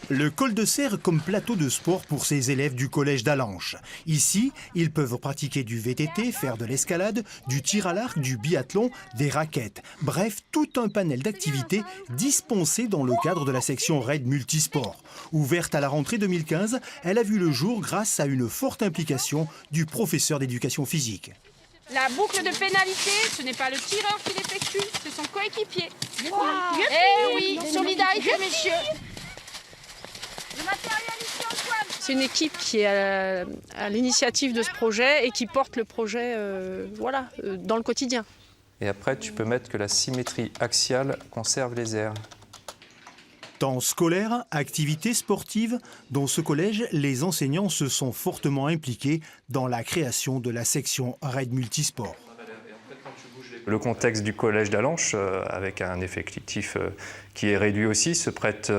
Le col de Serre comme plateau de sport pour ces élèves du collège d'Allanche. Ici, ils peuvent pratiquer du VTT, faire de l'escalade, du tir à l'arc, du biathlon, des raquettes. Bref, tout un panel d'activités dispensées dans le cadre de la section RAID Multisport. Ouverte à la rentrée 2015, elle a vu le jour grâce à une forte implication du professeur d'éducation physique. La boucle de pénalité, ce n'est pas le tireur qui l'effectue, c'est son coéquipier. Wow. Eh oui, solidarité, messieurs. C'est une équipe qui est à l'initiative de ce projet et qui porte le projet dans le quotidien. Et après, tu peux mettre que la symétrie axiale conserve les airs. Temps scolaire, activités sportives, dans ce collège, les enseignants se sont fortement impliqués dans la création de la section RAID Multisport. Le contexte du collège d'Allanche, avec un effectif qui est réduit aussi, se prête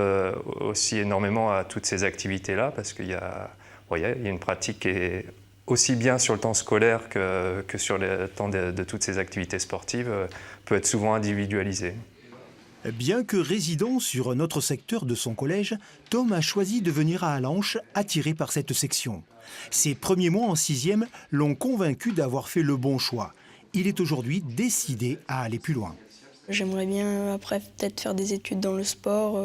aussi énormément à toutes ces activités-là, parce qu'il y a une pratique qui est aussi bien sur le temps scolaire que sur le temps de toutes ces activités sportives, peut être souvent individualisée. Bien que résidant sur un autre secteur de son collège, Tom a choisi de venir à Allanche, attiré par cette section. Ses premiers mois en 6e l'ont convaincu d'avoir fait le bon choix. Il est aujourd'hui décidé à aller plus loin. J'aimerais bien après peut-être faire des études dans le sport.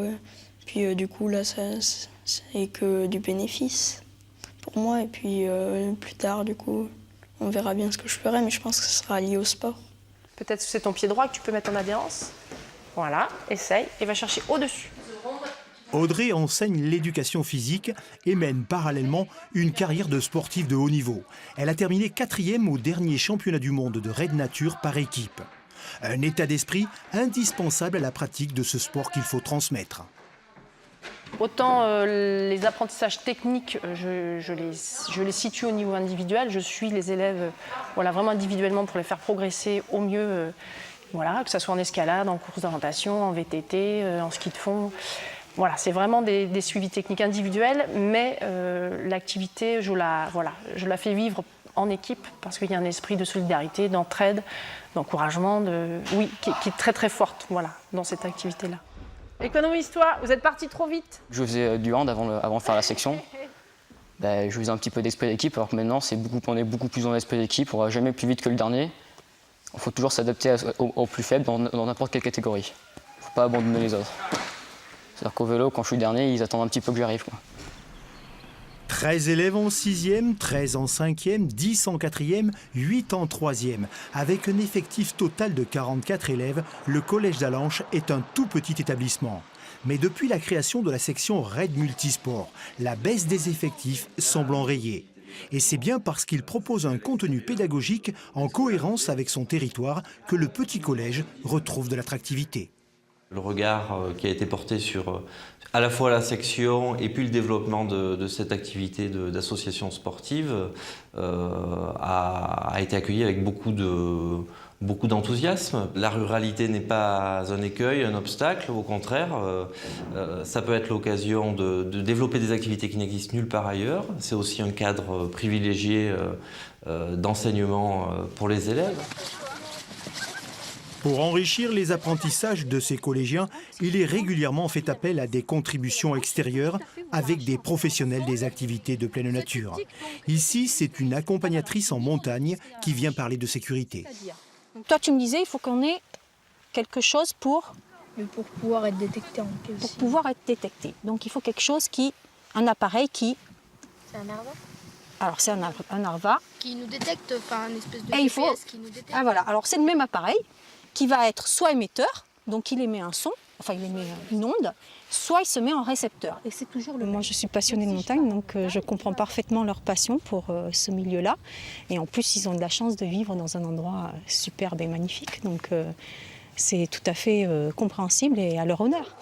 Puis du coup là, c'est que du bénéfice pour moi. Et puis plus tard, du coup, on verra bien ce que je ferai, mais je pense que ce sera lié au sport. Peut-être que c'est ton pied droit que tu peux mettre en adhérence. Voilà, essaye et va chercher au-dessus. Audrey enseigne l'éducation physique et mène parallèlement une carrière de sportive de haut niveau. Elle a terminé 4e au dernier championnat du monde de raid nature par équipe. Un état d'esprit indispensable à la pratique de ce sport qu'il faut transmettre. Autant les apprentissages techniques, je les situe au niveau individuel. Je suis les élèves vraiment individuellement pour les faire progresser au mieux, que ce soit en escalade, en course d'orientation, en VTT, en ski de fond. Voilà, c'est vraiment des suivis techniques individuels, mais l'activité, je la fais vivre en équipe parce qu'il y a un esprit de solidarité, d'entraide, d'encouragement, qui est très très forte dans cette activité-là. Économise-toi, vous êtes parti trop vite. Je faisais du hand avant de faire la section. Je faisais un petit peu d'esprit d'équipe, alors que maintenant on est beaucoup plus dans l'esprit d'équipe, on ne va jamais plus vite que le dernier. Il faut toujours s'adapter aux plus faibles dans n'importe quelle catégorie. Il ne faut pas abandonner les autres. C'est-à-dire qu'au vélo, quand je suis dernier, ils attendent un petit peu que j'arrive. 13 élèves en 6e, 13 en 5e, 10 en 4e, 8 en 3e. Avec un effectif total de 44 élèves, le collège d'Allanche est un tout petit établissement. Mais depuis la création de la section RAID Multisport, la baisse des effectifs semble enrayée. Et c'est bien parce qu'il propose un contenu pédagogique en cohérence avec son territoire que le petit collège retrouve de l'attractivité. Le regard qui a été porté sur à la fois la section et puis le développement de cette activité d'association sportive a été accueilli avec beaucoup d'enthousiasme. La ruralité n'est pas un écueil, un obstacle, au contraire. Ça peut être l'occasion de développer des activités qui n'existent nulle part ailleurs. C'est aussi un cadre privilégié d'enseignement pour les élèves. Pour enrichir les apprentissages de ces collégiens, il est régulièrement fait appel à des contributions extérieures avec des professionnels des activités de pleine nature. Ici, c'est une accompagnatrice en montagne qui vient parler de sécurité. Toi, tu me disais, il faut qu'on ait quelque chose pour pouvoir être détecté en cas pour pouvoir être détecté. Donc, il faut quelque chose un appareil qui... C'est un ARVA? Alors, c'est un ARVA. Qui nous détecte, enfin, une espèce de Et GPS qui nous détecte. Ah, voilà. Alors, c'est le même appareil qui va être soit émetteur, donc il émet un son, enfin il émet une onde, soit il se met en récepteur. Et c'est toujours le... Moi je suis passionnée de montagne, donc je comprends parfaitement leur passion pour ce milieu-là. Et en plus ils ont de la chance de vivre dans un endroit superbe et magnifique, donc c'est tout à fait compréhensible et à leur honneur.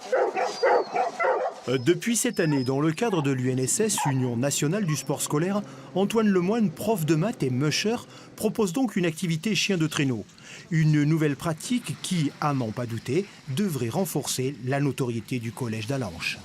Depuis cette année, dans le cadre de l'UNSS, Union nationale du sport scolaire, Antoine Lemoine, prof de maths et musher, propose donc une activité chien de traîneau. Une nouvelle pratique qui, à n'en pas douter, devrait renforcer la notoriété du collège d'Allanche.